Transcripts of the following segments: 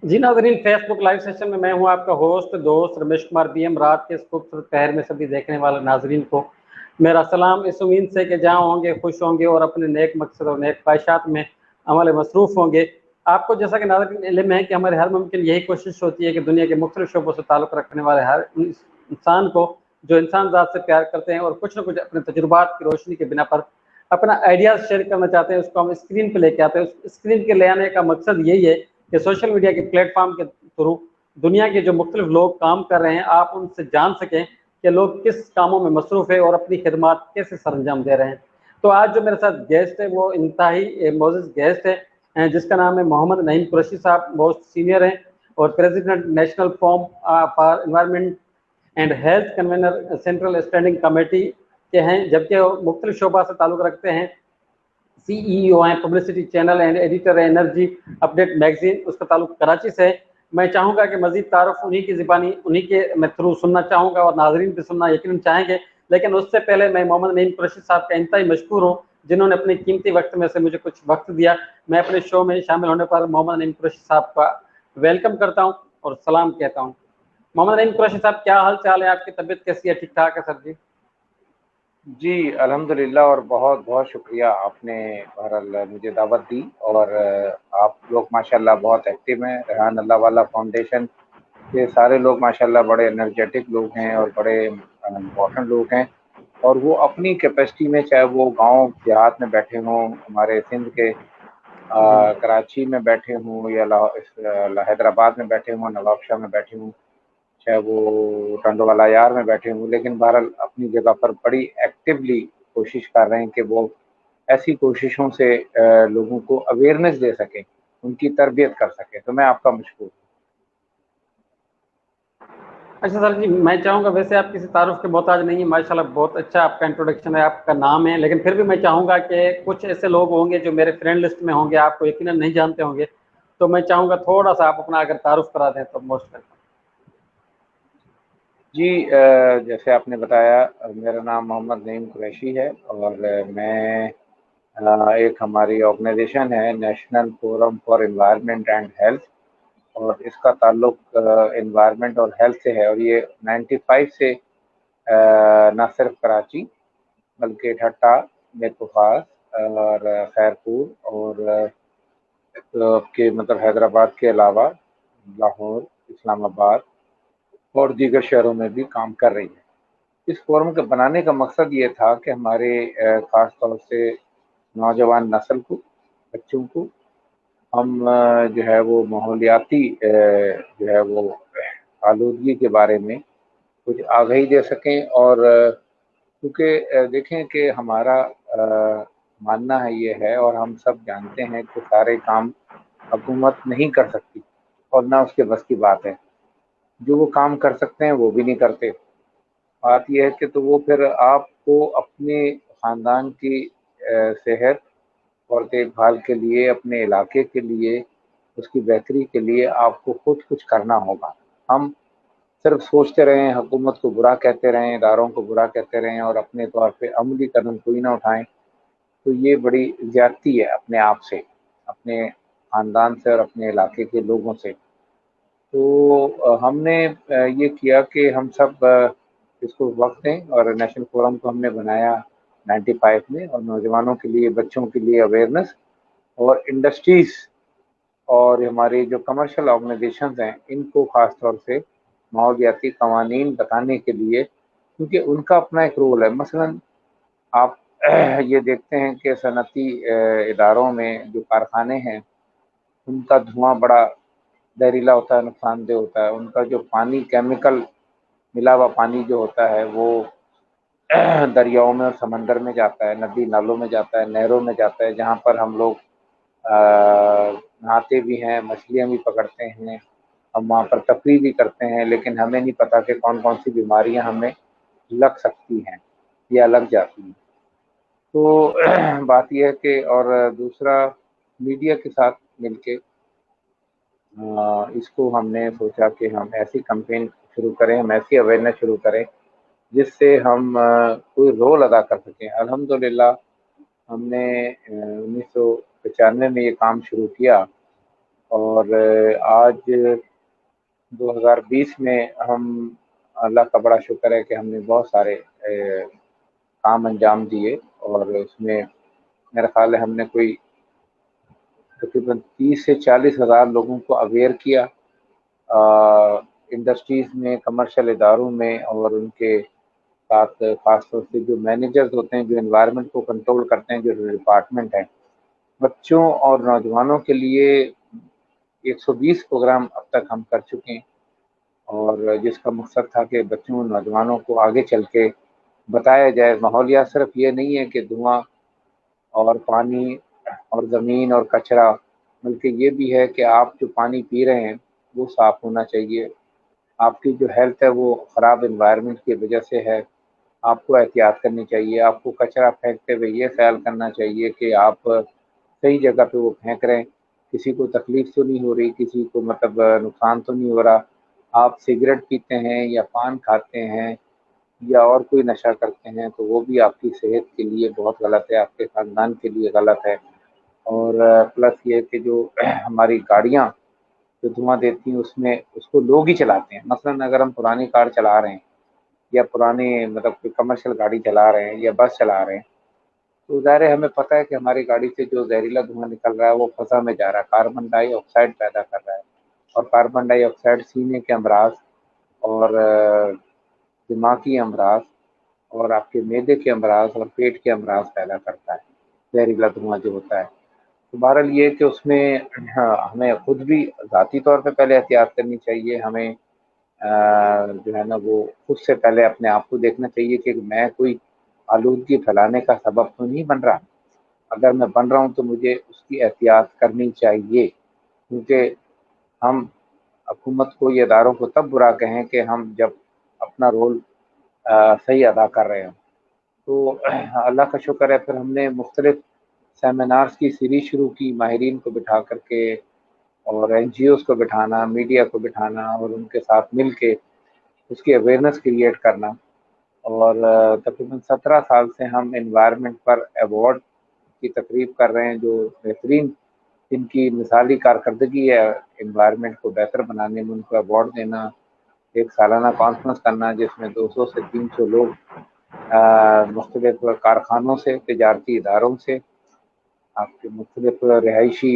जी नाज़रीन, Facebook live session में मैं हूं आपका होस्ट दोस्त रमेश कुमार बीएम। रात के इस खूबसूरत पहर में सभी देखने वाले नाज़रीन को मेरा सलाम, इस उम्मीद से कि जहाँ होंगे खुश होंगे और अपने नेक मकसद और नेक ख्वाहिशात में अमल मसरूफ़ होंगे। आपको जैसा कि नाज़रीन इल्म है कि हमारे हर मुमकिन यही कोशिश होती है कि दुनिया के मुख्तलिफ शोबों से ताल्लुक़ रखने वाले हर इंसान को जो इंसान ज़ात से प्यार करते हैं और कुछ न कुछ अपने तजुर्बात की रोशनी के बिना पर अपना आइडियाज़ शेयर करना चाहते हैं, उसको हम स्क्रीन पर लेके आते हैं। उस स्क्रीन के ले आने का मकसद यही है कि सोशल मीडिया के प्लेटफॉर्म के थ्रू दुनिया के जो मुख्तलिफ लोग काम कर रहे हैं, आप उनसे जान सकें कि लोग किस कामों में मसरूफ़ है और अपनी खिदमात कैसे सरंजाम दे रहे हैं। तो आज जो मेरे साथ गेस्ट है वो इंतहाई मोअज़्ज़ज़ गेस्ट है, जिसका नाम है मोहम्मद नईम कुरैशी साहब। बहुत सीनियर हैं और president national forum for environment and health convener central standing committee के हैं, जबकि वो मुख्तलिफ शोबा से ताल्लुक़ रखते हैं। सीईओ हैं, पब्लिसिटी चैनल एंड एडिटर है एनर्जी अपडेट मैगजीन, उसका ताल्लुक कराची से है। मैं चाहूँगा कि मज़ीद तारुफ उन्हीं की ज़बानी उन्हीं के मैं थ्रू सुनना चाहूँगा और नाज़रीन भी सुनना यकीनन चाहेंगे। लेकिन उससे पहले मैं मोहम्मद नईम कुरैशी साहब का इंतहाई मशकूर हूँ, जिन्होंने अपने कीमती वक्त में से मुझे कुछ वक्त दिया। मैं अपने शो में शामिल होने पर मोहम्मद नईम कुरैशी साहब का वेलकम करता हूँ और सलाम कहता हूँ। मोहम्मद नईम कुरैशी साहब, क्या हाल चाल है? आपकी तबीयत कैसी है? ठीक ठाक है सर जी? जी अल्हम्दुलिल्लाह, और बहुत बहुत शुक्रिया, आपने बहरहाल मुझे दावत दी। और आप लोग माशाल्लाह बहुत एक्टिव हैं। रेहान अल्लाह वाला फाउंडेशन के सारे लोग माशाल्लाह बड़े एनर्जेटिक लोग हैं और बड़े इम्पोर्टेंट लोग हैं। और वो अपनी कैपेसिटी में, चाहे वो गांव देहात में बैठे हों, हमारे सिंध के कराची में बैठे हों, या हैदराबाद में बैठे हों, नवाबशाह में बैठे हों, चाहे वो टंडोवाला यार में बैठे हों, लेकिन बहरहाल अपनी जगह पर बड़ी एक्टिवली कोशिश कर रहे हैं कि वो ऐसी कोशिशों से लोगों को अवेयरनेस दे सकें, उनकी तरबियत कर सकें। तो मैं आपका मशकूर। अच्छा सर जी, मैं चाहूँगा, वैसे आप किसी तारुफ के मोहताज नहीं है, माशाल्लाह बहुत अच्छा आपका इंट्रोडक्शन है, आपका नाम है, लेकिन फिर भी मैं चाहूँगा कि कुछ ऐसे लोग होंगे जो मेरे फ्रेंड लिस्ट में होंगे, आपको यकीनन नहीं जानते होंगे, तो मैं चाहूँगा थोड़ा सा आप अपना अगर तारुफ करा दें तो मोस्ट वेलकम। जी जैसे आपने बताया, मेरा नाम मोहम्मद नईम कुरैशी है और मैं एक हमारी ऑर्गेनाइजेशन है national forum for environment and health, और इसका ताल्लुक एनवायरनमेंट और हेल्थ से है। और ये 95 से न सिर्फ कराची बल्कि ठट्टा, मेरपुखास और खैरपुर और आपके मतलब हैदराबाद के अलावा लाहौर, इस्लामाबाद और दीगर शहरों में भी काम कर रही है। इस फोरम के बनाने का मकसद ये था कि हमारे ख़ास तौर से नौजवान नस्ल को, बच्चों को हम जो है वो माहौलियाती जो है वो आलूदगी के बारे में कुछ आगाही दे सकें। और क्योंकि देखें कि हमारा मानना है ये है, और हम सब जानते हैं कि सारे काम हुकूमत नहीं कर सकती और ना उसके बस की बात है। जो वो काम कर सकते हैं वो भी नहीं करते। बात यह है कि तो वो फिर आपको अपने ख़ानदान की सेहत और देखभाल के लिए, अपने इलाके के लिए, उसकी बेहतरी के लिए आपको खुद कुछ करना होगा। हम सिर्फ सोचते रहें, हुकूमत को बुरा कहते रहें, इदारों को बुरा कहते रहें और अपने तौर पे अमली कदम कोई ना उठाएं, तो ये बड़ी ज़्यादती है अपने आप से, अपने ख़ानदान से और अपने इलाके के लोगों से। तो हमने ये किया कि हम सब इसको वक्त दें, और नेशनल फोरम को हमने बनाया 95 में, और नौजवानों के लिए, बच्चों के लिए अवेयरनेस, और इंडस्ट्रीज़ और हमारी जो कमर्शियल ऑर्गेनाइजेशंस हैं इनको ख़ास तौर से माहौलियाती कवानीन बताने के लिए, क्योंकि उनका अपना एक रोल है। मसलन आप ये देखते हैं कि सनती इदारों में जो कारखाने हैं, उनका धुआं बड़ा जहरीला होता है, नुकसानदेह होता है। उनका जो पानी, केमिकल मिला हुआ पानी जो होता है, वो दरियाओं में और समंदर में जाता है, नदी नालों में जाता है, नहरों में जाता है, जहाँ पर हम लोग नहाते भी हैं, मछलियाँ भी पकड़ते हैं, हम वहाँ पर तफरीह भी करते हैं, लेकिन हमें नहीं पता कि कौन कौन सी बीमारियाँ हमें लग सकती हैं या लग जाती हैं। तो बात यह है कि, और दूसरा, मीडिया के साथ मिलके इसको हमने सोचा कि हम ऐसी कैंपेन शुरू करें, हम ऐसी अवेयरनेस शुरू करें जिससे हम कोई रोल अदा कर सकें। अल्हम्दुलिल्लाह हमने 1995 में ये काम शुरू किया, اور آج 2020 میں ہم اللہ کا بڑا شکر ہے کہ ہم نے بہت سارے کام انجام دیے، اور اس میں میرا خیال ہے ہم نے کوئی تقریباً 30 سے 40 ہزار لوگوں کو اویئر کیا، انڈسٹریز میں، کمرشل اداروں میں، اور ان کے ساتھ خاص طور سے جو مینیجرز ہوتے ہیں، جو انوائرمنٹ کو کنٹرول کرتے ہیں، جو ڈپارٹمنٹ ہیں، بچوں اور نوجوانوں کے لیے 120 پروگرام اب تک ہم کر چکے ہیں، اور جس کا مقصد تھا کہ بچوں اور نوجوانوں کو آگے چل کے بتایا جائے ماحولیات صرف یہ نہیں ہے کہ دھواں اور پانی اور زمین اور کچرا، بلکہ یہ بھی ہے کہ آپ جو پانی پی رہے ہیں وہ صاف ہونا چاہیے، آپ کی جو ہیلتھ ہے وہ خراب انوائرمنٹ کی وجہ سے ہے، آپ کو احتیاط کرنی چاہیے، آپ کو کچرا پھینکتے ہوئے یہ خیال کرنا چاہیے کہ آپ صحیح جگہ پہ وہ پھینک رہے ہیں، کسی کو تکلیف تو نہیں ہو رہی، کسی کو مطلب نقصان تو نہیں ہو رہا، آپ سگریٹ پیتے ہیں یا پان کھاتے ہیں یا اور کوئی نشہ کرتے ہیں تو وہ بھی آپ کی صحت کے لیے بہت غلط ہے، آپ کے خاندان کے لیے غلط ہے، اور پلس یہ کہ جو ہماری گاڑیاں جو دھواں دیتی ہیں اس کو لوگ ہی چلاتے ہیں، مثلا اگر ہم پرانی کار چلا رہے ہیں یا پرانی مطلب کوئی کمرشل گاڑی چلا رہے ہیں یا بس چلا رہے ہیں، تو ظاہر ہے ہمیں پتہ ہے کہ ہماری گاڑی سے جو زہریلا دھواں نکل رہا ہے وہ فضا میں جا رہا ہے، کاربن ڈائی آکسائڈ پیدا کر رہا ہے، اور کاربن ڈائی آکسائڈ سینے کے امراض اور دماغی امراض اور آپ کے معدے کے امراض اور پیٹ کے امراض پیدا کرتا ہے، زہریلا دھواں جو ہوتا ہے۔ تو بہرحال یہ کہ اس میں ہمیں خود بھی ذاتی طور پہ پہلے احتیاط کرنی چاہیے، ہمیں جو ہے نا وہ خود سے پہلے اپنے آپ کو دیکھنا چاہیے کہ میں کوئی آلودگی پھیلانے کا سبب تو نہیں بن رہا، اگر میں بن رہا ہوں تو مجھے اس کی احتیاط کرنی چاہیے، کیونکہ ہم حکومت کو یا اداروں کو تب برا کہیں کہ ہم جب اپنا رول صحیح ادا کر رہے ہوں۔ تو اللہ کا شکر ہے پھر ہم نے مختلف سیمینارز کی سیریز شروع کی، ماہرین کو بٹھا کر کے اور این جی اوز کو بٹھانا، میڈیا کو بٹھانا اور ان کے ساتھ مل کے اس کی اویئرنیس کریٹ کرنا، اور تقریباً 17 سال سے ہم انوائرمنٹ پر ایوارڈ کی تقریب کر رہے ہیں، جو بہترین جن کی مثالی کارکردگی ہے انوائرمنٹ کو بہتر بنانے میں، ان کو ایوارڈ دینا، ایک سالانہ کانفرنس کرنا جس میں 200 سے 300 لوگ مختلف کارخانوں سے، تجارتی اداروں سے، آپ کے مختلف رہائشی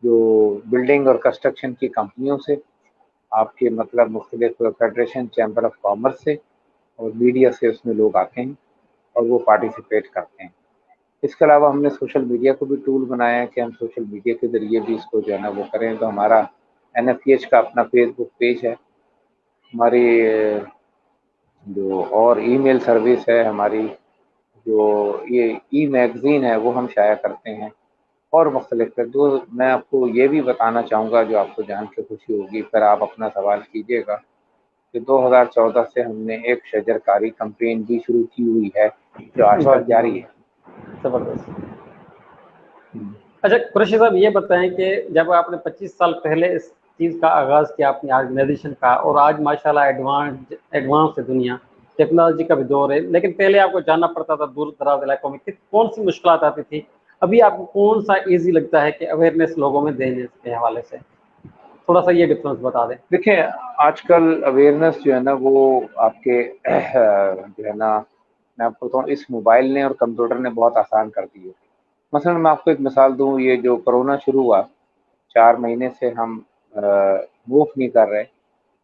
جو بلڈنگ اور کنسٹرکشن کی کمپنیوں سے، آپ کے مطلب مختلف فیڈریشن چیمبر آف کامرس سے، اور میڈیا سے اس میں لوگ آتے ہیں اور وہ پارٹیسپیٹ کرتے ہیں۔ اس کے علاوہ ہم نے سوشل میڈیا کو بھی ٹول بنایا ہے کہ ہم سوشل میڈیا کے ذریعے بھی اس کو جو ہے نا وہ کریں، تو ہمارا NFPH کا اپنا فیس بک پیج ہے، ہماری جو اور ای میل سروس ہے، ہماری جو یہ ای میگزین ہے وہ ہم شائع کرتے ہیں، اور مختلف ہے۔ میں آپ کو یہ بھی بتانا چاہوں گا جو آپ کو جان کے خوشی ہوگی، پھر آپ اپنا سوال کیجیے گا، کہ 2014 سے ہم نے ایک شجر کاری کمپین بھی شروع کی ہوئی ہے جو آج واہ تک جی جاری ہے۔ واہ، زبردست۔ اچھا قریشی صاحب یہ بتائیں کہ جب آپ نے 25 سال پہلے اس چیز کا آغاز کیا اپنی آرگنائزیشن کا، اور آج ماشاءاللہ ایڈوانس ہے دنیا، ٹیکنالوجی کا بھی دور ہے، لیکن پہلے آپ کو جانا پڑتا تھا دور دراز علاقوں میں، کون سی مشکلات آتی تھی؟ ابھی آپ کو کون سا ایزی لگتا ہے کہ اویئرنیس لوگوں میں دینے کے حوالے سے تھوڑا سا یہ ڈفرینس بتا دیں۔ دیکھیں آج کل اویئرنیس جو ہے نا وہ آپ کے جو ہے نا میں آپ کو بتاؤں، اس موبائل نے اور کمپیوٹر نے بہت آسان کر دی ہے۔ مثلا میں آپ کو ایک مثال دوں، یہ جو کرونا شروع ہوا 4 مہینے سے ہم موو نہیں کر رہے،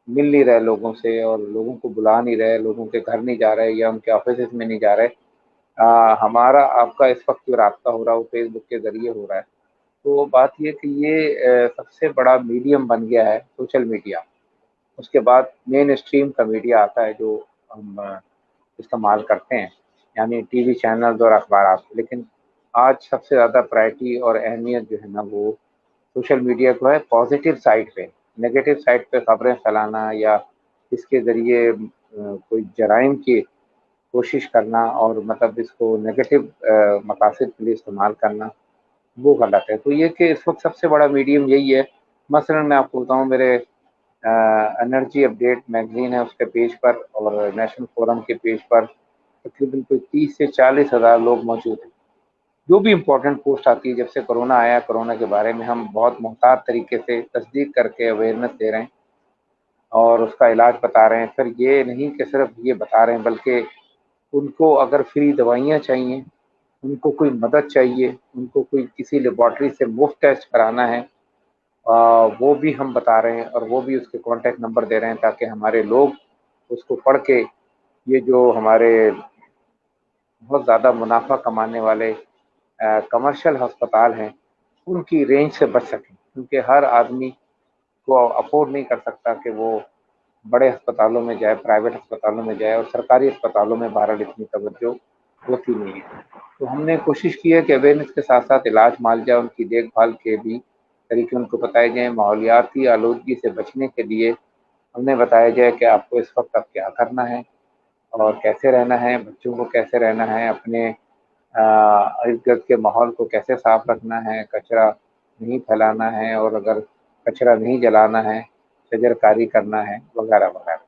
مل نہیں رہے لوگوں سے، اور لوگوں کو بلا نہیں رہے، لوگوں کے گھر نہیں جا رہے یا ان کے آفیسز میں نہیں جا رہے، ہمارا آپ کا اس وقت جو رابطہ ہو رہا ہے وہ فیس بک کے ذریعے ہو رہا ہے۔ تو بات یہ کہ یہ سب سے بڑا میڈیم بن گیا ہے سوشل میڈیا، اس کے بعد مین اسٹریم کا میڈیا آتا ہے جو ہم استعمال کرتے ہیں، یعنی ٹی وی چینلز اور اخبارات، لیکن آج سب سے زیادہ پرائرٹی اور اہمیت جو ہے نا وہ سوشل میڈیا کو ہے پازیٹیو سائڈ پہ، نیگیٹو سائڈ پہ خبریں پھیلانا یا اس کے ذریعے کوئی جرائم کی کوشش کرنا اور مطلب اس کو نیگیٹو مقاصد کے لیے استعمال کرنا وہ غلط ہے۔ تو یہ کہ اس وقت سب سے بڑا میڈیم یہی ہے۔ مثلا میں آپ کو بتاؤں، میرے انرجی اپڈیٹ میگزین ہے اس کے پیج پر اور نیشنل فورم کے پیج پر تقریباً کوئی 30 سے 40 ہزار لوگ موجود ہیں जो भी इम्पोर्टेंट पोस्ट आती है, जब से कोरोना आया, कोरोना के बारे में हम बहुत मुहतात तरीके से तस्दीक करके अवेयरनेस दे रहे हैं और उसका इलाज बता रहे हैं। फिर ये नहीं कि सिर्फ ये बता रहे हैं, बल्कि उनको अगर फ्री दवाइयाँ चाहिए, उनको कोई मदद चाहिए, उनको कोई किसी लेबॉर्ट्री से मुफ्त टेस्ट कराना है, वो भी हम बता रहे हैं और वो भी उसके कॉन्टैक्ट नंबर दे रहे हैं, ताकि हमारे लोग उसको पढ़ के ये जो हमारे बहुत ज़्यादा मुनाफा कमाने वाले कमर्शियल अस्पताल हैं, उनकी रेंज से बच सकें, क्योंकि हर आदमी को अफोर्ड नहीं कर सकता कि वो बड़े अस्पतालों में जाए, प्राइवेट अस्पतालों में जाए, और सरकारी अस्पतालों में बहरहाल इतनी तवज्जो होती नहीं है। तो हमने कोशिश की है कि अवेयरनेस के साथ साथ इलाज मुआवजा, उनकी देखभाल के भी तरीके उनको बताए जाएँ। माहौलियाती आलूदगी से बचने के लिए हमने बताया जाए कि आपको इस वक्त अब क्या करना है और कैसे रहना है, बच्चों को कैसे रहना है, अपने इर्द-गिर्द के माहौल को कैसे साफ रखना है, कचरा नहीं फैलाना है, और अगर कचरा नहीं जलाना है, शजरकारी करना है, वगैरह वगैरह।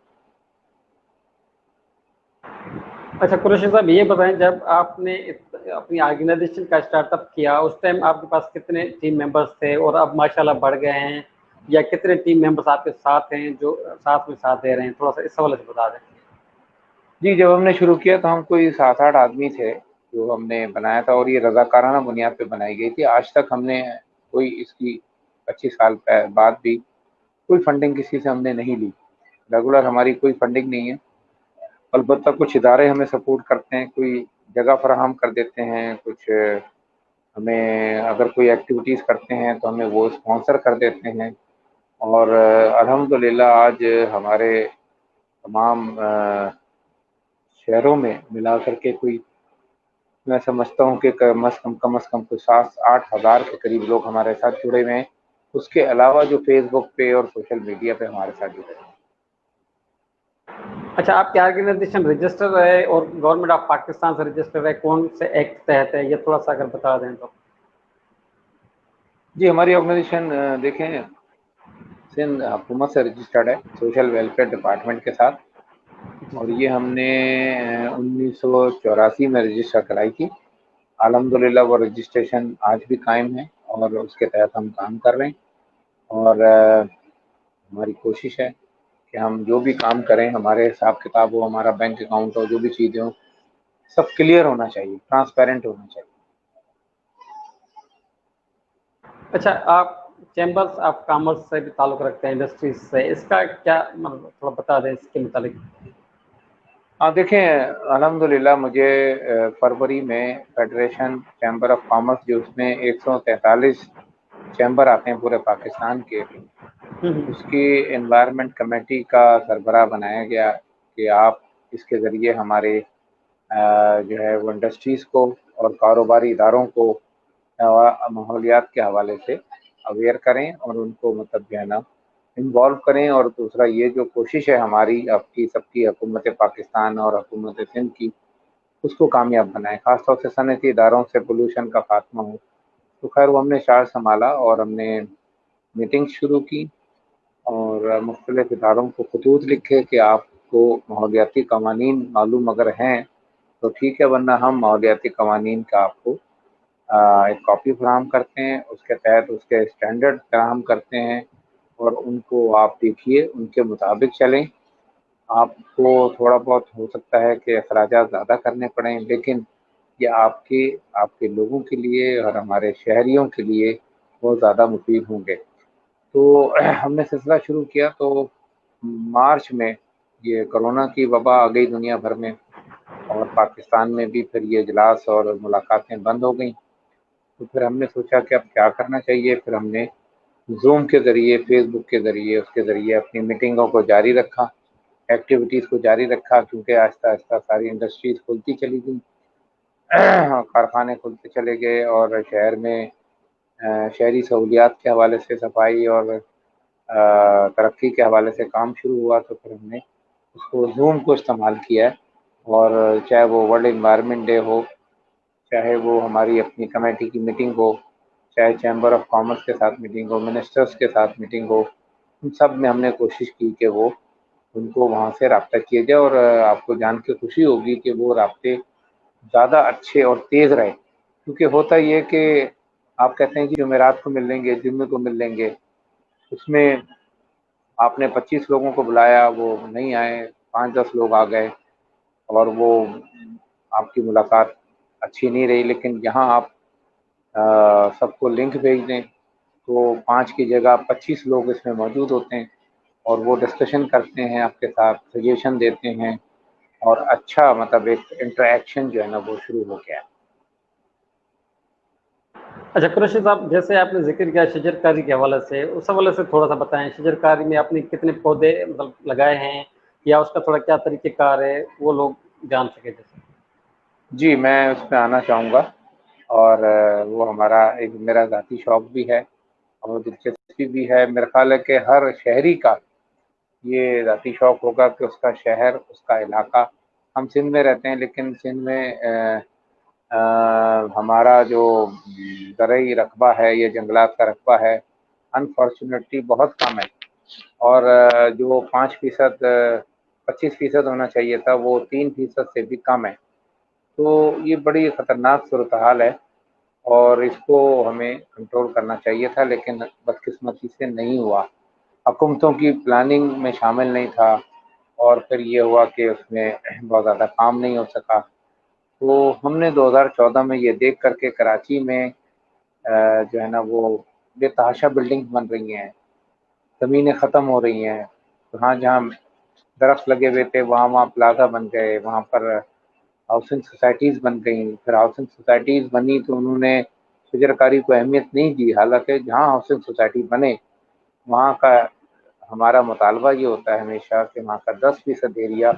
अच्छा कुरैशी साहब, ये बताएं, जब आपने अपनी ऑर्गेनाइजेशन का स्टार्टअप किया उस टाइम आपके पास कितने टीम मेंबर्स थे, और अब माशाल्लाह बढ़ गए हैं, या कितने टीम मेंबर्स आपके साथ हैं जो साथ में साथ दे रहे हैं? थोड़ा सा इस हवाले से बता दें। जी, जब हमने शुरू किया तो हम कोई 7-8 आदमी थे जो हमने बनाया था, और ये रज़ाकाराना बुनियाद पे बनाई गई थी। आज तक हमने कोई इसकी 25 साल बाद भी कोई फंडिंग किसी से हमने नहीं ली। रेगुलर हमारी कोई फंडिंग नहीं है। अलबत्ता कुछ इदारे हमें सपोर्ट करते हैं, कोई जगह फराहम कर देते हैं, कुछ हमें अगर कोई एक्टिविटीज़ करते हैं तो हमें वो स्पॉन्सर कर देते हैं। और अल्हम्दुलिल्लाह आज हमारे तमाम शहरों में मिला कर के कोई, मैं समझता हूँ कि कम से कम कोई 7-8 हज़ार के करीब लोग हमारे साथ जुड़े हुए हैं। उसके अलावा जो फेसबुक पे और सोशल मीडिया पे हमारे साथ जुड़े हैं। अच्छा, आपकी ऑर्गेनाइजेशन रजिस्टर है और गवर्नमेंट ऑफ पाकिस्तान से रजिस्टर है, कौन से एक्ट तहत है, ये थोड़ा सा अगर बता दें तो। जी, हमारी ऑर्गेनाइजेशन देखें, सिंध हुकूमत से रजिस्टर्ड है, सोशल वेलफेयर डिपार्टमेंट के साथ, और ये हमने 1984 में रजिस्टर कराई थी। अल्हम्दुलिल्लाह वो रजिस्ट्रेशन आज भी कायम है और उसके तहत हम काम कर रहे हैं। और हमारी कोशिश है कि हम जो भी काम करें, हमारे हिसाब किताब हो, हमारा बैंक अकाउंट हो, जो भी चीज़ें हों, सब क्लियर होना चाहिए, ट्रांसपेरेंट होना चाहिए। अच्छा, आप चैम्बर्स ऑफ कॉमर्स से भी ताल्लुक़ रखते हैं, इंडस्ट्रीज से, इसका क्या मतलब थोड़ा बता दें इसके मुतालिक। हाँ, देखें, अल्हम्दुलिल्लाह मुझे फरवरी में फेडरेशन चैम्बर ऑफ कॉमर्स, जो उसमें 143 चैम्बर आते हैं पूरे पाकिस्तान के, उसकी एनवायरनमेंट कमेटी का सरबराह बनाया गया कि आप इसके ज़रिए हमारे जो है वो इंडस्ट्रीज़ को और कारोबारी इदारों को माहौलियात के हवाले से अवेयर करें और उनको मतलब जो है ना इन्वॉल्व करें। और दूसरा ये जो कोशिश है हमारी, आपकी सबकी, हुकूमत पाकिस्तान और हुकूमत सिंध की, उसको कामयाब बनाएं, ख़ासतौर से सनती इदारों से पोल्यूशन का खात्मा हो। तो खैर वो हमने चार्ज संभाला और हमने मीटिंग शुरू की और मुख्तलिफ इदारों को खतूत लिखे कि आपको माहौलियाती कवानीन मालूम अगर हैं तो ठीक है, वरना हम माहौलियाती कवानीन का आपको एक कॉपी फराहम करते हैं, उसके तहत उसके स्टैंडर्ड फराहम करते हैं, और उनको आप देखिए, उनके मुताबिक चलें। आपको थोड़ा बहुत हो सकता है कि अखराजात ज़्यादा करने पड़ें, लेकिन ये आपके लोगों के लिए और हमारे शहरियों के लिए बहुत ज़्यादा मुफीद होंगे। तो हमने सिलसिला शुरू किया, तो मार्च में ये कोरोना की वबा आ गई दुनिया भर में, और पाकिस्तान में भी फिर ये इजलास और मुलाकातें बंद हो गई। तो फिर हमने सोचा कि अब क्या करना चाहिए। फिर हमने ज़ूम के ज़रिए, फेसबुक के ज़रिए, उसके ज़रिए अपनी मीटिंगों को जारी रखा, एक्टिविटीज़ को जारी रखा, क्योंकि आहिस्ता-आहिस्ता सारी इंडस्ट्रीज़ खुलती चली गई, कारखाने खुलते चले गए, और शहर में शहरी सहूलियात के हवाले से, सफाई और तरक्की के हवाले से काम शुरू हुआ। तो फिर हमने उसको ज़ूम को इस्तेमाल किया है, और चाहे वो वर्ल्ड एनवायरनमेंट डे हो, चाहे वो हमारी अपनी कमेटी की मीटिंग हो, चाहे चैम्बर ऑफ कॉमर्स के साथ मीटिंग हो, मिनिस्टर्स के साथ मीटिंग हो, उन सब में हमने कोशिश की कि वो उनको वहाँ से राब्ता किया जाए। और आपको जान के खुशी होगी कि वो राब्ते ज़्यादा अच्छे और तेज़ रहे। کیونکہ ہوتا یہ کہ آپ کہتے ہیں کہ جمعرات کو مل لیں گے، جمعے کو مل لیں گے، اس میں آپ نے 25 لوگوں کو بلایا، وہ نہیں آئے، 5-10 لوگ آ گئے اور وہ آپ کی ملاقات اچھی نہیں رہی۔ لیکن یہاں آپ سب کو لنک بھیج دیں تو 5 کی جگہ 25 لوگ اس میں موجود ہوتے ہیں اور وہ ڈسکشن کرتے ہیں، آپ کے ساتھ سجیشن دیتے ہیں، اور اچھا مطلب ایک انٹریکشن جو ہے نا وہ شروع ہو گیا۔ اچھا قریشی صاحب، جیسے آپ نے ذکر کیا شجر کاری کے حوالے سے، اس حوالے سے تھوڑا سا بتائیں، شجر کاری میں آپ نے کتنے پودے مطلب لگائے ہیں، یا اس کا تھوڑا کیا طریقہ کار ہے، وہ لوگ جان سکے جیسے۔ جی میں اس میں آنا چاہوں گا، اور وہ ہمارا ایک میرا ذاتی شوق بھی ہے اور دلچسپی بھی ہے۔ میرا خیال ہے کہ ہر شہری کا یہ ذاتی شوق ہوگا کہ اس کا شہر، اس کا علاقہ، ہم سندھ میں رہتے ہیں لیکن سندھ میں ہمارا جو زرعی رقبہ ہے یا جنگلات کا رقبہ ہے انفارچونیٹلی بہت کم ہے، اور جو 5%، 25% ہونا چاہیے تھا وہ 3% سے بھی کم ہے۔ تو یہ بڑی خطرناک صورتحال ہے اور اس کو ہمیں کنٹرول کرنا چاہیے تھا، لیکن بدقسمتی سے نہیں ہوا، حکومتوں کی پلاننگ میں شامل نہیں تھا، اور پھر یہ ہوا کہ اس میں بہت زیادہ کام نہیں ہو سکا۔ تو ہم نے 2014 میں یہ دیکھ کر کے کراچی میں جو ہے نا وہ بے تحاشا بلڈنگ بن رہی ہیں، زمینیں ختم ہو رہی ہیں، جہاں جہاں درخت لگے ہوئے تھے وہاں وہاں پلازا بن گئے، وہاں پر ہاؤسنگ سوسائٹیز بن گئیں۔ پھر ہاؤسنگ سوسائٹیز بنی تو انہوں نے شجر کاری کو اہمیت نہیں دی، حالانکہ جہاں ہاؤسنگ سوسائٹی بنے وہاں کا ہمارا مطالبہ یہ ہوتا ہے ہمیشہ کہ وہاں کا 10% ایریا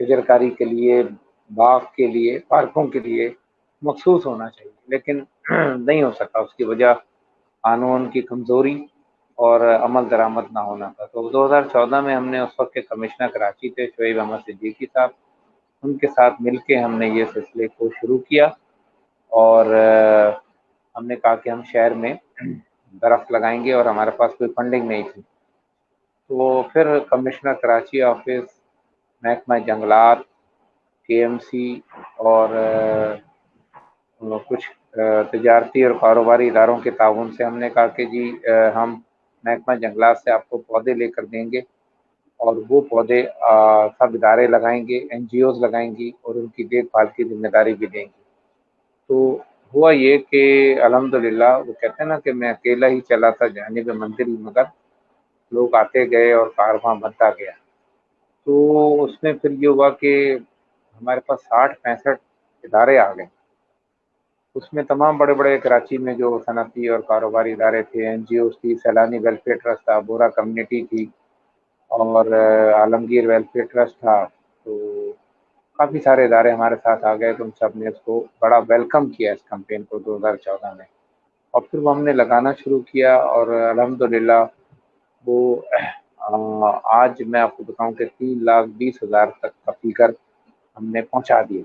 شجر کاری کے لیے، باغ کے لیے، پارکوں کے لیے مخصوص ہونا چاہیے، لیکن نہیں ہو سکا۔ اس کی وجہ قانون کی کمزوری اور عمل درآمد نہ ہونا تھا۔ تو 2014 میں ہم نے اس وقت کے کمشنر کراچی تھے شعیب احمد صدیقی صاحب، ان کے ساتھ مل کے ہم نے یہ سلسلے کو شروع کیا، اور ہم نے کہا کہ ہم شہر میں درخت لگائیں گے، اور ہمارے پاس کوئی فنڈنگ نہیں تھی۔ تو پھر کمشنر کراچی آفس، محکمہ جنگلات، کے ایم سی اور کچھ تجارتی اور کاروباری اداروں کے تعاون سے ہم نے کہا کہ جی ہم محکمہ جنگلات سے آپ کو پودے لے کر دیں گے، اور وہ پودے سب ادارے لگائیں گے، این جی اوز لگائیں گی، اور ان کی دیکھ بھال کی ذمہ داری بھی دیں گی۔ تو ہوا یہ کہ الحمدللہ، وہ کہتے ہیں نا کہ میں اکیلا ہی چلا تھا جانب منزل، مگر لوگ آتے گئے اور کارواں بنتا گیا۔ تو اس میں پھر یہ ہوا کہ ہمارے پاس 60-65 ادارے آ گئے، اس میں تمام بڑے بڑے کراچی میں جو صنعتی اور کاروباری ادارے تھے، این جی اوز تھی، سیلانی ویلفیئر ٹرسٹ تھا، بورا کمیونٹی تھی، اور عالمگیر ویلفیئر ٹرسٹ تھا۔ تو کافی سارے ادارے ہمارے ساتھ آ گئے، تو ہم سب نے اس کو بڑا ویلکم کیا اس کمپین کو 2014 میں، اور پھر وہ ہم نے لگانا شروع کیا، اور الحمدللہ وہ آج میں آپ کو بتاؤں کہ 3,20,000 تک کا فیگر ہم نے پہنچا دیا۔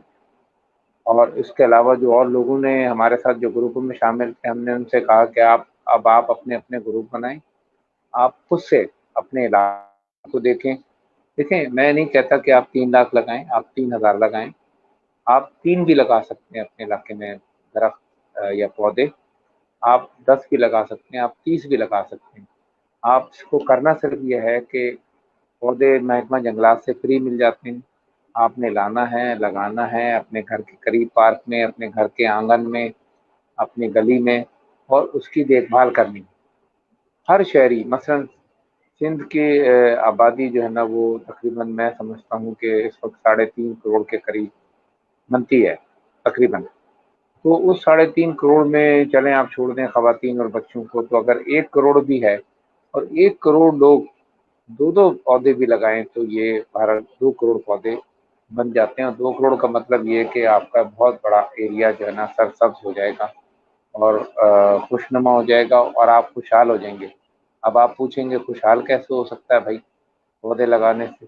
اور اس کے علاوہ جو اور لوگوں نے ہمارے ساتھ جو گروپوں میں شامل تھے، ہم نے ان سے کہا کہ آپ اپنے اپنے گروپ بنائیں، آپ خود سے اپنے علاقے کو دیکھیں۔ میں نہیں کہتا کہ آپ 3 لاکھ لگائیں، آپ 3,000 لگائیں، آپ 3 بھی لگا سکتے ہیں اپنے علاقے میں درخت یا پودے، آپ 10 بھی لگا سکتے ہیں، آپ 30 بھی لگا سکتے ہیں۔ آپ اس کو کرنا صرف یہ ہے کہ پودے محکمہ جنگلات سے فری مل جاتے ہیں، آپ نے لانا ہے، لگانا ہے اپنے گھر کے قریب پارک میں، اپنے گھر کے آنگن میں، اپنی گلی میں، اور اس کی دیکھ بھال کرنی ہے۔ ہر شہری، مثلا سندھ کی آبادی جو ہے نا وہ تقریباً میں سمجھتا ہوں کہ اس وقت 3.5 کروڑ کے قریب بنتی ہے تقریباً۔ تو اس 3.5 کروڑ میں چلیں آپ چھوڑ دیں خواتین اور بچوں کو، تو اگر 1 کروڑ بھی ہے اور 1 کروڑ لوگ 2 پودے بھی لگائیں تو یہ 2 کروڑ پودے بن جاتے ہیں، اور 2 کروڑ کا مطلب یہ کہ آپ کا بہت بڑا ایریا جو ہے نا سرسبز ہو جائے گا اور خوشنما ہو جائے گا، اور آپ خوشحال ہو جائیں گے۔ اب آپ پوچھیں گے خوشحال کیسے ہو سکتا ہے بھائی پودے لگانے سے؟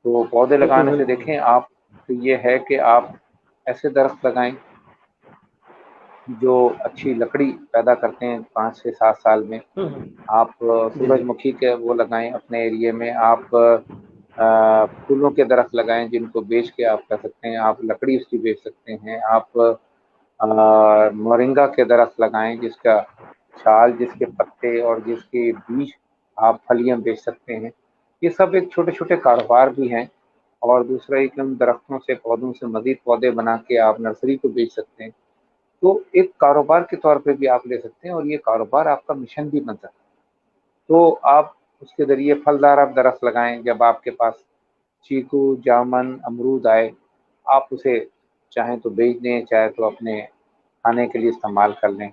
تو پودے بالکل لگانے سے بالکل۔ دیکھیں آپ، تو یہ ہے کہ آپ ایسے درخت لگائیں جو اچھی لکڑی پیدا کرتے ہیں 5 سے 7 سال میں۔ آپ جی سورج جی۔ مکھی کے وہ لگائیں اپنے ایریے میں، آپ پھولوں کے درخت لگائیں جن کو بیچ کے آپ کر سکتے ہیں، آپ لکڑی اس کی بیچ سکتے ہیں، آپ मोरिंगा के दरख्त लगाएं, जिसका छाल, जिसके पत्ते और जिसके बीज आप फलियां बेच सकते हैं। ये सब एक छोटे छोटे कारोबार भी हैं। और दूसरा एक उन दरख्तों से, पौधों से मजीद पौधे बना के आप नर्सरी को बेच सकते हैं। तो एक कारोबार के तौर पे भी आप ले सकते हैं और ये कारोबार आपका मिशन भी बन सकता है। तो आप उसके ज़रिए फलदार आप दरख्त लगाएं। जब आपके पास चीकू, जामुन, अमरूद आए, आप उसे चाहें तो बेच दें, चाहे तो अपने खाने के लिए इस्तेमाल कर लें।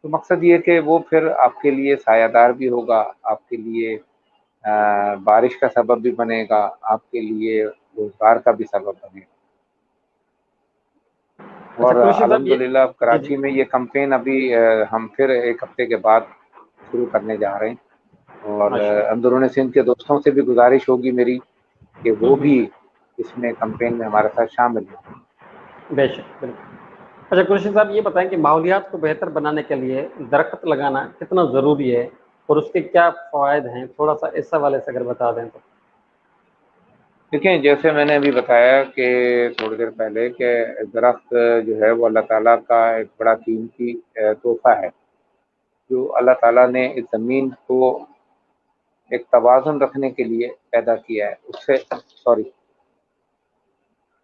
तो मकसद ये है कि वो फिर आपके लिए सायादार भी होगा, आपके लिए बारिश का सबब भी बनेगा, आपके लिए रोज़गार का भी सबब बनेगा। अच्छा और कुरैशी साहब ये, अल्हम्दुलिल्लाह जी जी, कराची में ये कैंपेन अभी हम फिर 1 हफ्ते के बाद शुरू करने जा रहे हैं। और माशाल्लाह। अंदरूनी सिंध के दोस्तों से भी गुजारिश होगी मेरी कि वो हम्म, भी इसमें कैंपेन में हमारे साथ शामिल हों। बेशक बिल्कुल। अच्छा कुरैशी साहब ये बताएं कि माहौलियात को बेहतर बनाने के लिए दरख्त लगाना कितना ज़रूरी है और उसके क्या फ़वाइद हैं, थोड़ा सा इस हवाले से अगर बता दें तो। देखिए, जैसे मैंने अभी बताया कि थोड़ी देर पहले कि दरख्त जो है वो अल्लाह ताला का एक बड़ा कीमती तोहफ़ा है, जो अल्लाह ताला ने इस ज़मीन को एक तवाज़ुन रखने के लिए पैदा किया है। उससे सॉरी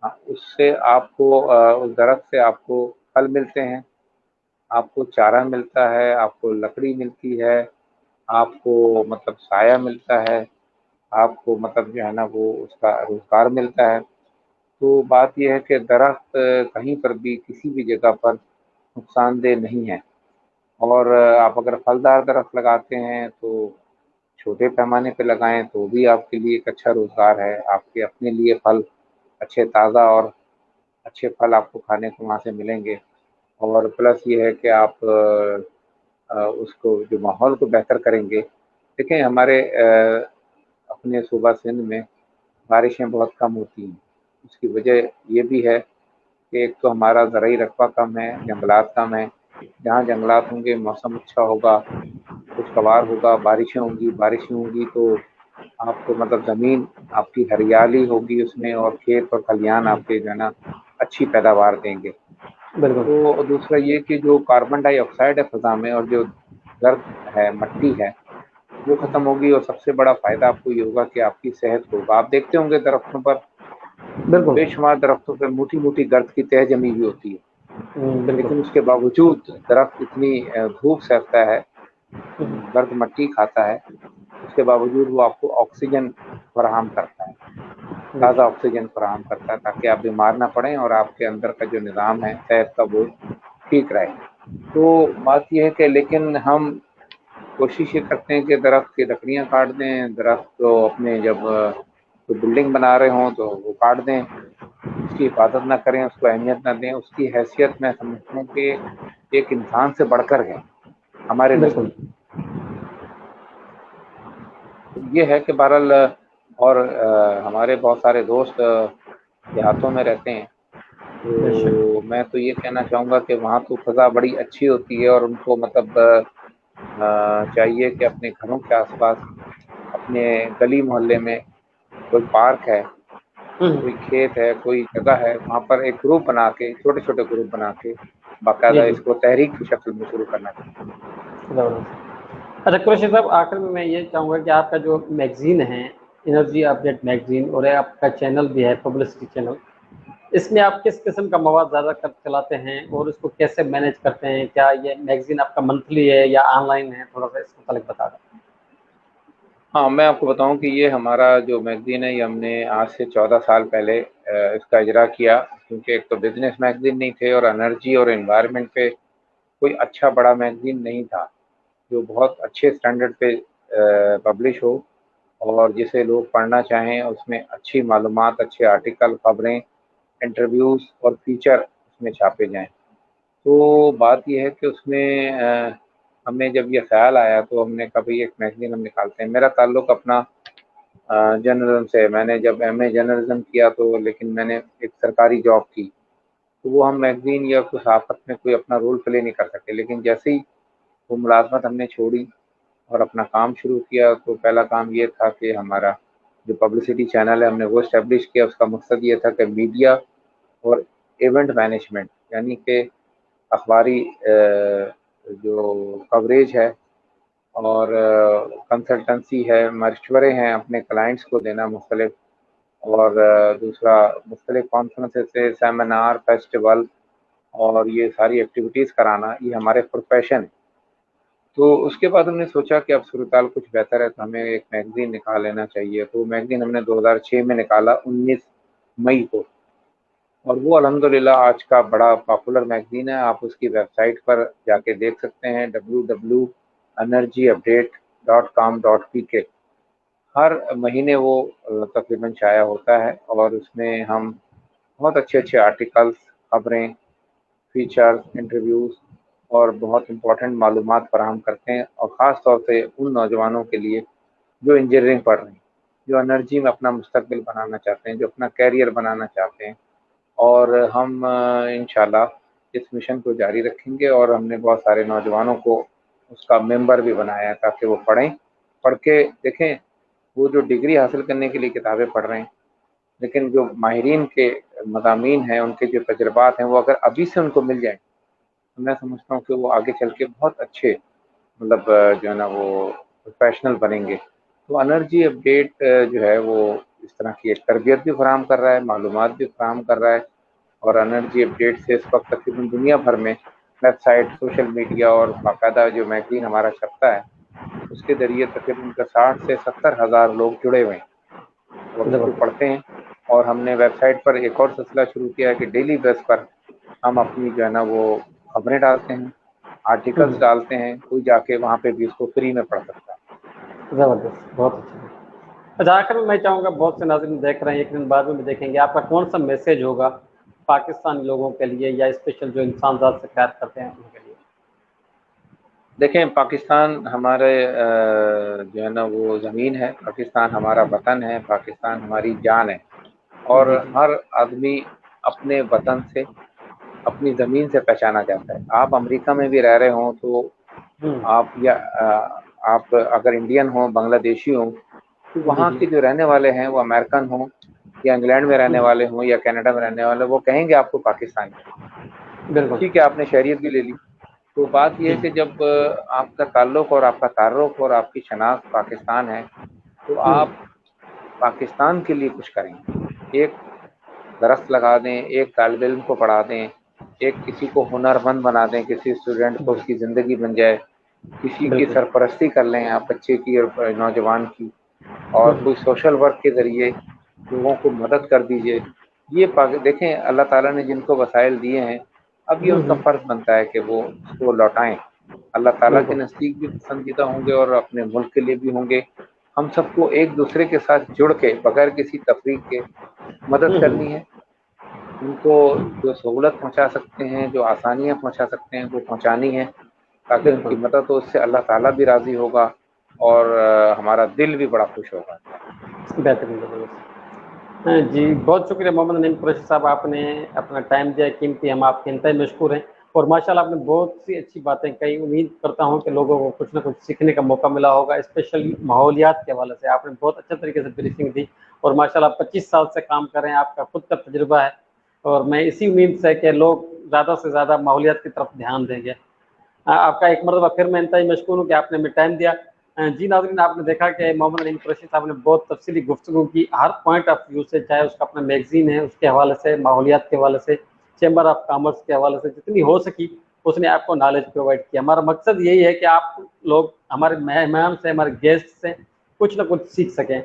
हाँ, उससे आपको उस दरख्त से आपको फल मिलते हैं, आपको चारा मिलता है, आपको लकड़ी मिलती है, आपको मतलब साया मिलता है, आपको मतलब जो है ना वो उसका रोज़गार मिलता है। तो बात ये है कि दरख्त कहीं पर भी किसी भी जगह पर नुकसानदेह नहीं है। और आप अगर फलदार दरख्त लगाते हैं तो छोटे पैमाने पे लगाएँ तो भी आपके लिए एक अच्छा रोज़गार है। आपके अपने लिए फल अच्छे ताज़ा और अच्छे फल आपको खाने को वहाँ से मिलेंगे। और प्लस ये है कि आप उसको जो माहौल को बेहतर करेंगे। देखें, हमारे अपने सूबा सिंध में बारिशें बहुत कम होती हैं। उसकी वजह ये भी है कि एक तो हमारा ज़रई रकबा कम है, जंगलात कम हैं। जहाँ जंगलात होंगे, मौसम अच्छा होगा, खुशगवार होगा, बारिशें होंगी तो आपको मतलब ज़मीन आपकी हरियाली होगी उसमें, और खेत और खलिहान आपके जो है ना अच्छी पैदावार देंगे। बिल्कुल तो दूसरा ये कि जो कार्बन डाइऑक्साइड है फ़ज़ा में, और जो गर्द है, मट्टी है, वो ख़त्म होगी। और सबसे बड़ा फ़ायदा आपको ये होगा कि आपकी सेहत को होगा। आप देखते होंगे दरख्तों पर बिल्कुल। बेशुमार दरख्तों पे मोटी-मोटी गर्द की तह जमी हुई होती है, बिल्कुल। लेकिन उसके बावजूद दरख्त इतनी धूप सहता है, गर्द मट्टी खाता है, उसके बावजूद वो आपको ऑक्सीजन फराहम करता है, ताज़ा बेशक। ऑक्सीजन फराहम करता है, ताकि आप बीमार ना पड़ें और आपके अंदर का जो निज़ाम है सेहत का वो ठीक रहे। तो बात ये है कि लेकिन हम कोशिश ये करते हैं कि दरख्त की लकड़ियाँ काट दें, दरख्त को अपने जब कोई बिल्डिंग बना रहे हों तो वो काट दें, उसकी हिफाजत ना करें, उसको अहमियत ना दें। उसकी हैसियत मैं समझता हूँ कि एक इंसान से बढ़कर है हमारे बिल्कुल। नज़दीक। ये है कि बहरहाल और हमारे बहुत सारे दोस्त देहातों में रहते हैं, बेशक। तो मैं तो ये कहना चाहूँगा कि वहाँ तो फ़ज़ा बड़ी अच्छी होती है, और उनको मतलब चाहिए कि अपने घरों के आस-पास, अपने गली मोहल्ले में कोई पार्क है, कोई खेत है, कोई जगह है, वहाँ पर एक ग्रुप बना के, छोटे-छोटे ग्रुप बना के जी बाकायदा जी, इसको तहरीक की शक्ल में शुरू करना चाहिए। ज़बरदस्त। अच्छा कुरैशी साहब आखिर में मैं ये चाहूँगा कि आपका जो मैगज़ीन है, एनर्जी अपडेट मैगज़ीन, और आपका चैनल भी है, पब्लिसिटी चैनल, इसमें आप किस किस्म का मवाद ज़्यादा कर चलाते हैं और उसको कैसे मैनेज करते हैं? क्या ये मैगज़ीन आपका मंथली है या ऑनलाइन है? थोड़ा-सा इस मुतालिक बता दें। हाँ, मैं आपको बताऊँ कि ये हमारा जो मैगज़ीन है, ये हमने आज से 14 साल पहले इसका इजरा किया, क्योंकि एक तो बिज़नेस मैगज़ीन नहीं थे और एनर्जी और एनवायरनमेंट पे कोई अच्छा बड़ा मैगज़ीन नहीं था, जो बहुत अच्छे स्टैंडर्ड पे पब्लिश हो और जिसे लोग पढ़ना चाहें, उसमें अच्छी मालूमात, अच्छे आर्टिकल, खबरें, इंटरव्यूज़ और फीचर उसमें छापे जाएँ। तो बात ये है कि उसमें हमें जब ये ख़्याल आया तो हमने कहा भई एक मैगज़ीन हम निकालते हैं। मेरा ताल्लुक अपना जर्नलिज़्म से है। मैंने जब एमए जर्नलिज़्म किया तो लेकिन मैंने एक सरकारी जॉब की, तो वो हम मैगज़ीन या कोई सहाफ़त में कोई अपना रोल प्ले नहीं कर सके। लेकिन जैसे ही वो मुलाज़मत हमने छोड़ी और अपना काम शुरू किया, तो पहला काम ये था कि हमारा जो पब्लिसिटी चैनल है, हमने वो एस्टेब्लिश किया। उसका मकसद ये था कि मीडिया और इवेंट मैनेजमेंट, यानी कि اخباری جو کوریج ہے اور کنسلٹنسی ہے، مشورے ہیں اپنے کلائنٹس کو دینا مختلف، اور دوسرا مختلف کانفرنسز، سیمینار، فیسٹیول اور یہ ساری ایکٹیویٹیز کرانا، یہ ہمارے پروفیشن۔ تو اس کے بعد ہم نے سوچا کہ اب صورتحال کچھ بہتر ہے تو ہمیں ایک میگزین نکال لینا چاہیے۔ تو میگزین ہم نے 2006 میں نکالا، 19 مئی کو، اور وہ الحمدللہ آج کا بڑا پاپولر میگزین ہے۔ آپ اس کی ویب سائٹ پر جا کے دیکھ سکتے ہیں، www.energyupdate.com.pk۔ ہر مہینے وہ تقریباً شائع ہوتا ہے، اور اس میں ہم بہت اچھے اچھے آرٹیکلس، خبریں، فیچر، انٹرویوز اور بہت امپورٹنٹ معلومات فراہم کرتے ہیں، اور خاص طور سے ان نوجوانوں کے لیے جو انجینئرنگ پڑھ رہے ہیں، جو انرجی میں اپنا مستقبل بنانا چاہتے ہیں، جو اپنا کیریئر بنانا چاہتے ہیں۔ اور ہم انشاءاللہ اس مشن کو جاری رکھیں گے، اور ہم نے بہت سارے نوجوانوں کو اس کا ممبر بھی بنایا ہے تاکہ وہ پڑھ کے دیکھیں۔ وہ جو ڈگری حاصل کرنے کے لیے کتابیں پڑھ رہے ہیں، لیکن جو ماہرین کے مضامین ہیں، ان کے جو تجربات ہیں، وہ اگر ابھی سے ان کو مل جائیں تو میں سمجھتا ہوں کہ وہ آگے چل کے بہت اچھے جو ہے نا وہ پروفیشنل بنیں گے۔ تو انرجی اپڈیٹ جو ہے وہ اس طرح کی ایک تربیت بھی فراہم کر رہا ہے، معلومات بھی فراہم کر رہا ہے، اور انرجی اپڈیٹ سے اس وقت تقریباً دنیا بھر میں ویب سائٹ، سوشل میڈیا اور باقاعدہ جو میگزین ہمارا چھپتا ہے، اس کے ذریعے تقریباً 60 سے 70 ہزار لوگ جڑے ہوئے ہیں اور اس کو پڑھتے ہیں۔ اور ہم نے ویب سائٹ پر ایک اور سلسلہ شروع کیا ہے کہ ڈیلی بیس پر ہم اپنی جو ہے نا وہ خبریں ڈالتے ہیں، آرٹیکلس ڈالتے ہیں، کوئی جا کے وہاں پہ بھی اس کو فری میں پڑھ سکتا ہے۔ زبردست، بہت اچھا۔ اچھا، آخر میں چاہوں گا، بہت سے ناظرین دیکھ رہے ہیں، ایک دن بعد میں بھی دیکھیں گے، آپ کا کون سا میسیج ہوگا پاکستانی لوگوں کے لیے، یا اسپیشل جو انسان ذات سے پیار کرتے ہیں ان کے لیے؟ دیکھیں، پاکستان ہمارے جو ہے نا وہ زمین ہے، پاکستان ہمارا وطن ہے، پاکستان ہماری جان ہے، اور ہر آدمی اپنے وطن سے، اپنی زمین سے پہچانا جاتا ہے۔ آپ امریکہ میں بھی رہ رہے ہوں تو آپ اگر انڈین ہوں، بنگلہ دیشی ہوں، تو وہاں کے جو رہنے والے ہیں وہ امریکن ہوں یا انگلینڈ میں رہنے والے ہوں یا کینیڈا میں رہنے والے، وہ کہیں گے آپ کو پاکستانی۔ بالکل ٹھیک ہے، آپ نے شہریت بھی لے لی، تو بات یہ ہے کہ جب آپ کا تعلق اور آپ کا تعارف اور آپ کی شناخت پاکستان ہے تو آپ پاکستان کے لیے کچھ کریں، ایک درخت لگا دیں، ایک طالب علم کو پڑھا دیں، ایک کسی کو ہنر مند بنا دیں، کسی اسٹوڈنٹ کو اس کی زندگی بن جائے، کسی کی سرپرستی کر لیں آپ، بچے کی اور نوجوان کی، اور کوئی سوشل ورک کے ذریعے لوگوں کو مدد کر دیجئے۔ یہ دیکھیں، اللہ تعالیٰ نے جن کو وسائل دیے ہیں، اب یہ ان کا فرض بنتا ہے کہ وہ اس کو لوٹائیں۔ اللہ تعالیٰ کے نزدیک بھی پسندیدہ ہوں گے اور اپنے ملک کے لیے بھی ہوں گے۔ ہم سب کو ایک دوسرے کے ساتھ جڑ کے بغیر کسی تفریق کے مدد کرنی ہے، ان کو جو سہولت پہنچا سکتے ہیں، جو آسانیاں پہنچا سکتے ہیں وہ پہنچانی ہے، تاکہ ان کی مدد ہو۔ اس سے اللہ تعالیٰ بھی راضی ہوگا اور ہمارا دل بھی بڑا خوش ہوگا۔ بہترین، جی بہت شکریہ محمد نعیم قریشی صاحب، آپ نے اپنا ٹائم دیا قیمتی، ہم آپ کے انتہائی مشکور ہیں، اور ماشاءاللہ آپ نے بہت سی اچھی باتیں کہی۔ امید کرتا ہوں کہ لوگوں کو کچھ نہ کچھ سیکھنے کا موقع ملا ہوگا، اسپیشلی ماحولیات کے حوالے سے آپ نے بہت اچھے طریقے سے بریفنگ دی، اور ماشاءاللہ 25 سال سے کام کر رہے ہیں، آپ کا خود کا تجربہ ہے، اور میں اسی امید سے کہ لوگ زیادہ سے زیادہ ماحولیات کی طرف دھیان دیں گے۔ آپ کا ایک مرتبہ پھر میں انتہائی مشکور ہوں کہ آپ نے ہمیں ٹائم دیا۔ جی ناظرین، آپ نے دیکھا کہ محمد نعیم قریشی صاحب نے بہت تفصیلی گفتگو کی، ہر پوائنٹ آف ویو سے، چاہے اس کا اپنا میگزین ہے اس کے حوالے سے، ماحولیات کے حوالے سے، چیمبر آف کامرس کے حوالے سے، جتنی ہو سکی اس نے آپ کو نالج پرووائڈ کیا۔ ہمارا مقصد یہی ہے کہ آپ لوگ ہمارے مہمان سے، ہمارے گیسٹ سے کچھ نہ کچھ سیکھ سکیں۔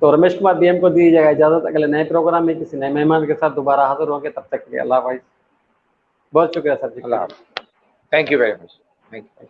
تو رمیش کمار بی ایم کو دی جائے گا اجازت، اگلے نئے پروگرام میں کسی نئے مہمان کے ساتھ دوبارہ حاضر ہوں گے، تب تک کے لیے اللہ حافظ۔ بہت شکریہ سر جی۔ اللہ حافظ، thank you very much, thank you.